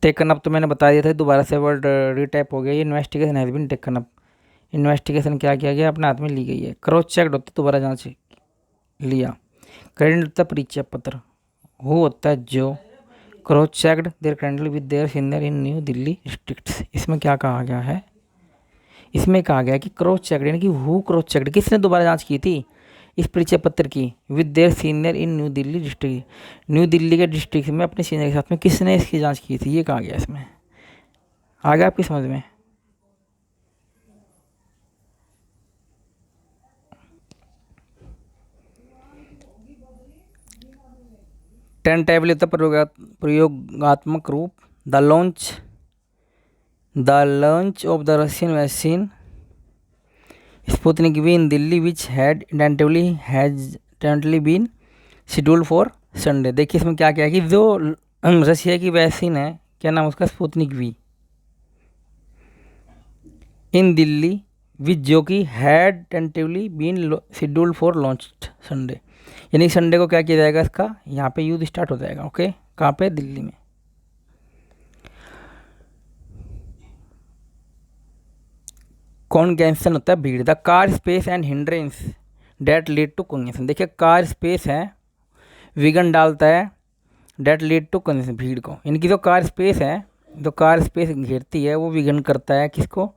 Taken up तो मैंने बता दिया था, दोबारा से वर्ड रीटाइप हो गया। ये investigation has been taken up, investigation क्या किया गया, अपने हाथ में ली गई है। क्रॉस चेक्ड होता है, दोबारा जांच लिया। करेंट होता है परिचय पत्र। हु होता है जो। Cross checked their currently with their senior in New Delhi districts. इसमें क्या कहा गया है, इसमें कहा गया कि क्रॉस चेक्ड यानी कि हु क्रॉस चेक्ड, किसने दोबारा जांच की थी इस परिचय पत्र की, with their senior in New Delhi district, new Delhi के डिस्ट्रिक्ट में अपने सीनियर के साथ में किसने इसकी जांच की थी, ये कहा गया इसमें। आ गया आपकी समझ में। टेन टेबल होता है प्रयोगात्मक रूप। The launch of the Russian vaccine Sputnik V in Delhi which had tentatively been scheduled for Sunday. देखिए इसमें क्या क्या है कि जो रशिया की वैक्सीन है, क्या नाम उसका, Sputnik V, in Delhi which जो कि had tentatively been scheduled for launch Sunday, यानी संडे को क्या किया जाएगा, इसका यहाँ पे यूज स्टार्ट हो जाएगा। ओके, कहाँ पे, दिल्ली में। कॉन्गेंशन होता है भीड़। The car space and hindrance that lead to congestion. देखिए कार स्पेस है, विघन डालता है, डेट लीड टू कॉन्गेंशन, भीड़ को, यानी कि जो कार स्पेस है, जो कार स्पेस घेरती है वो विघन करता है किसको,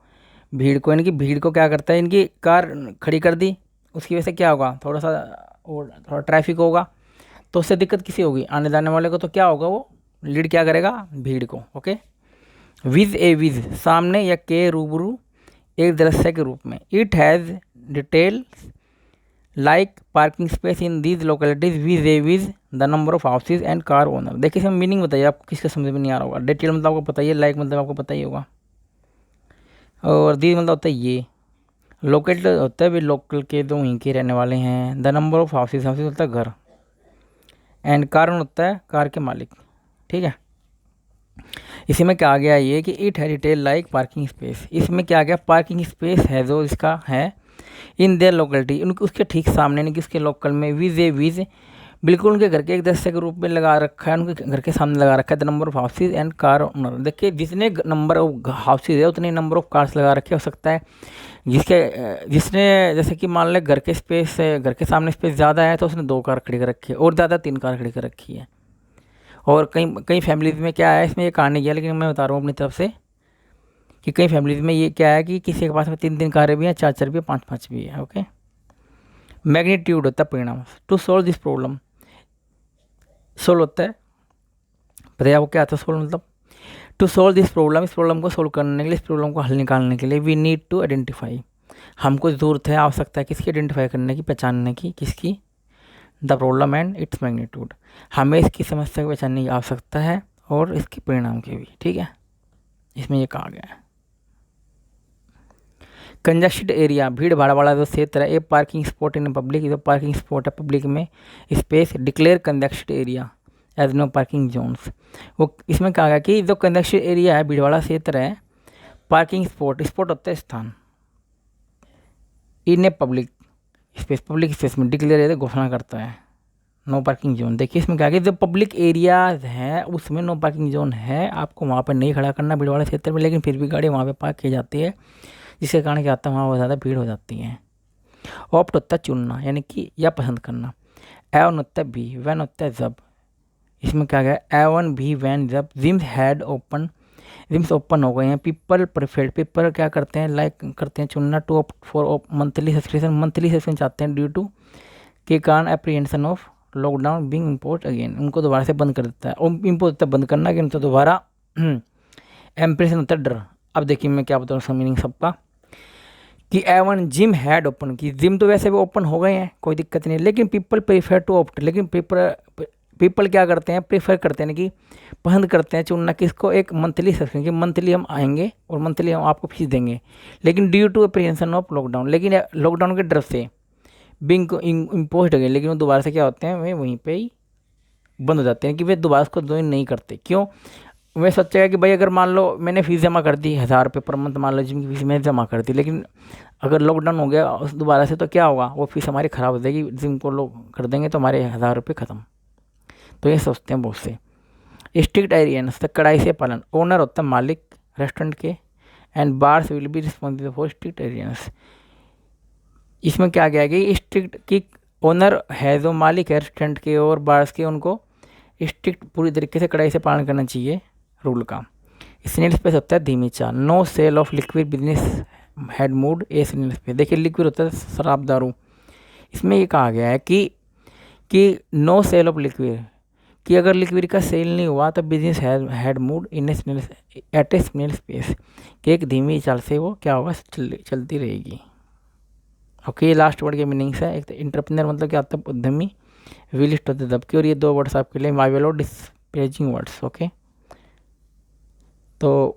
भीड़ को, यानी कि भीड़ को क्या करता है, इनकी कार खड़ी कर दी, उसकी वजह से क्या होगा, थोड़ा ट्रैफिक होगा, तो उससे दिक्कत किसी होगी, आने जाने वाले को, तो क्या होगा, वो लीड क्या करेगा, भीड़ को। ओके। विज सामने या के रूबरू, एक दृश्य के रूप में। It has detail like parking space in these localities viz the number of houses and car owner. देखिए इसमें मीनिंग बताइए, आपको किसका समझ में नहीं आ रहा होगा। डिटेल मतलब आपको पता ही है, लाइक मतलब आपको पता ही होगा, और दीज मतलब होता है ये, लोकेट होता है वे लोकल के, जो वहीं के रहने वाले हैं। द नंबर ऑफ हाउसेज होता है घर, एंड कार होता है कार के मालिक। ठीक है, इसी में क्या आ गया ये कि इट है डिटेल लाइक पार्किंग स्पेस। इसमें क्या आ गया, पार्किंग स्पेस है जो इसका है इन देयर लोकेलिटी, उनके उसके ठीक सामने, यानी कि उसके लोकल में, विज बिल्कुल उनके घर के एक दृश्य के रूप में लगा रखा है, उनके घर के सामने लगा रखा है। The number of houses and car owner. देखिए जितने नंबर ऑफ हाउसेज है उतने नंबर ऑफ कार्स लगा रखे हो सकता है, जिसने जैसे कि मान लें घर के स्पेस, घर के सामने स्पेस ज़्यादा है तो उसने 2 कार खड़ी कर रखी है, और ज़्यादा 3 कार खड़ी कर रखी है। और कई कई फैमिलीज़ में क्या है, इसमें ये कहा नहीं गया, लेकिन मैं बता रहा हूँ अपनी तरफ से कि कई फैमिलीज़ में ये क्या है कि किसी के पास में 3 कारें भी हैं, 4 भी हैं, 5 भी है। ओके। मैग्नीट्यूड होता है परिणाम। To solve this problem, solve होता है, पता है आपको क्या आता है सोल्व मतलब, टू सोल्व दिस प्रॉब्लम, इस प्रॉब्लम को सोल्व करने के लिए, इस प्रॉब्लम को हल निकालने के लिए, वी नीड टू आइडेंटिफाई, हमको ज़रूरत है, आवश्यकता है किसकी, आइडेंटिफाई करने की, पहचानने की, किसकी, the problem and its magnitude. हमें इसकी समस्या को पहचानने की आवश्यकता है और इसके परिणाम की भी। ठीक है, इसमें ये कहा गया है। कंजस्टेड एरिया, भीड़ भाड़ वाला जो क्षेत्र है, a parking spot in public, जो पार्किंग स्पॉट है पब्लिक में, space declare congested area as no parking zones. वो इसमें कहा गया कि जो कंजस्टेड एरिया है, भीड़ वाला क्षेत्र है, पार्किंग स्पॉट, स्पॉट होता है स्थान, in a public space, public space में डिक्लेयर घोषणा करता है नो पार्किंग जोन। देखिए इसमें क्या है कि जो पब्लिक एरियाज हैं उसमें नो पार्किंग जोन है, आपको वहाँ पर नहीं खड़ा करना भीड़ वाले क्षेत्र में, लेकिन फिर भी गाड़ी वहाँ पे पार्क की जाती है, जिसके कारण क्या होता है, वहाँ बहुत ज़्यादा भीड़ हो जाती है। ऑप्ट होता है चुनना, यानी कि या पसंद करना। एवन होता है भी, वैन होता है जब। इसमें क्या गया, एवन भी वैन जब। जिम्स ओपन हो गए हैं। पीपल प्रेफर्ड, पीपल क्या करते हैं, लाइक करते हैं, चुनना। To opt for monthly subscription, monthly subscription चाहते हैं, ड्यू टू के कारण apprehension of lockdown being import again, उनको दोबारा से बंद कर देता है। और इम्पोर्ट होता है बंद करना, कि उनको दोबारा एम्प्रेशन होता है डर। अब देखिए मैं क्या बताऊँ उसका मीनिंग सबका, कि एवन जिम हैड ओपन, की जिम तो वैसे भी ओपन हो गए हैं, कोई दिक्कत नहीं, लेकिन पीपल प्रीफर टू ऑप्ट, लेकिन पीपल क्या करते हैं, प्रीफर करते हैं कि पसंद करते हैं चुनना किसको, एक मंथली सब्सक्रिप्शन, कि मंथली हम आएंगे और मंथली हम आपको फीस देंगे, लेकिन due to apprehension of lockdown, लेकिन लॉकडाउन के डर से बिंग इम्पोज हो गए, लेकिन वो दोबारा से क्या होते हैं, वे वहीं पे ही बंद हो जाते हैं, कि वे दोबारा उसको ज्वाइन नहीं करते। क्यों, वे सोचेगा कि भाई अगर मान लो मैंने फ़ीस जमा कर दी 1000 रुपये पर मंथ, मान लो जिम की फीस मैंने जमा कर दी, लेकिन अगर लॉकडाउन हो गया उस दोबारा से, तो क्या होगा, वो फीस हमारी ख़राब हो जाएगी, जिम को लोग कर देंगे तो हमारे 1000 रुपये ख़त्म। तो ये सोचते हैं बहुत से। स्ट्रिक्ट एरियंस तो कड़ाई से पालन, ओनर होता है मालिक रेस्टोरेंट के, and bars will be responsible for strict Aryans. इसमें क्या गया कि स्ट्रिक्ट की ओनर है जो मालिक है रेस्टोरेंट के और बार्स के, उनको स्ट्रिक्ट पूरी तरीके से कड़ाई से पालन करना चाहिए रूल का। स्नेल स्पेस होता है धीमी चाल, no sale of liquid business had moved a snail space. देखिए लिक्विड होता है शराब दारू, इसमें ये कहा गया है कि नो सेल ऑफ लिक्विड, कि अगर लिक्विड का सेल नहीं हुआ तो business had mood in snail eight A snail space, कि एक धीमी चाल से वो क्या होगा चलती रहेगी। ओके, ये लास्ट वर्ड के मीनिंग्स है। एक तो इंटरप्रेन्योर मतलब क्या होता है उद्यमी, विलिस्ट होते दबके, और ये 2 वर्ड्स आपके लिए वाइवल और डिस्परेजिंग वर्ड्स। ओके, तो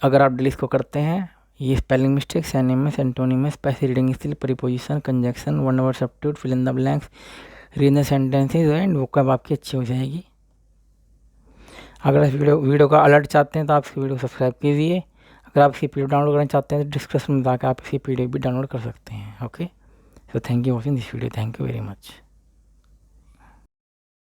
अगर आप डेली इसको करते हैं, ये spelling mistake, synonymous, antonymous, passive reading skill, preposition, conjunction, one word substitute, fill in the blanks, read the sentences and vocab आपकी अच्छी हो जाएगी। अगर इस वीडियो का अलर्ट चाहते हैं तो आप इस वीडियो को सब्सक्राइब कीजिए। अगर आप इसकी पीडीएफ डाउनलोड करना चाहते हैं तो डिस्क्रिप्शन में जाकर आप इसकी पीडीएफ भी डाउनलोड कर सकते हैं। Okay, so thank you watching this video, thank you very much.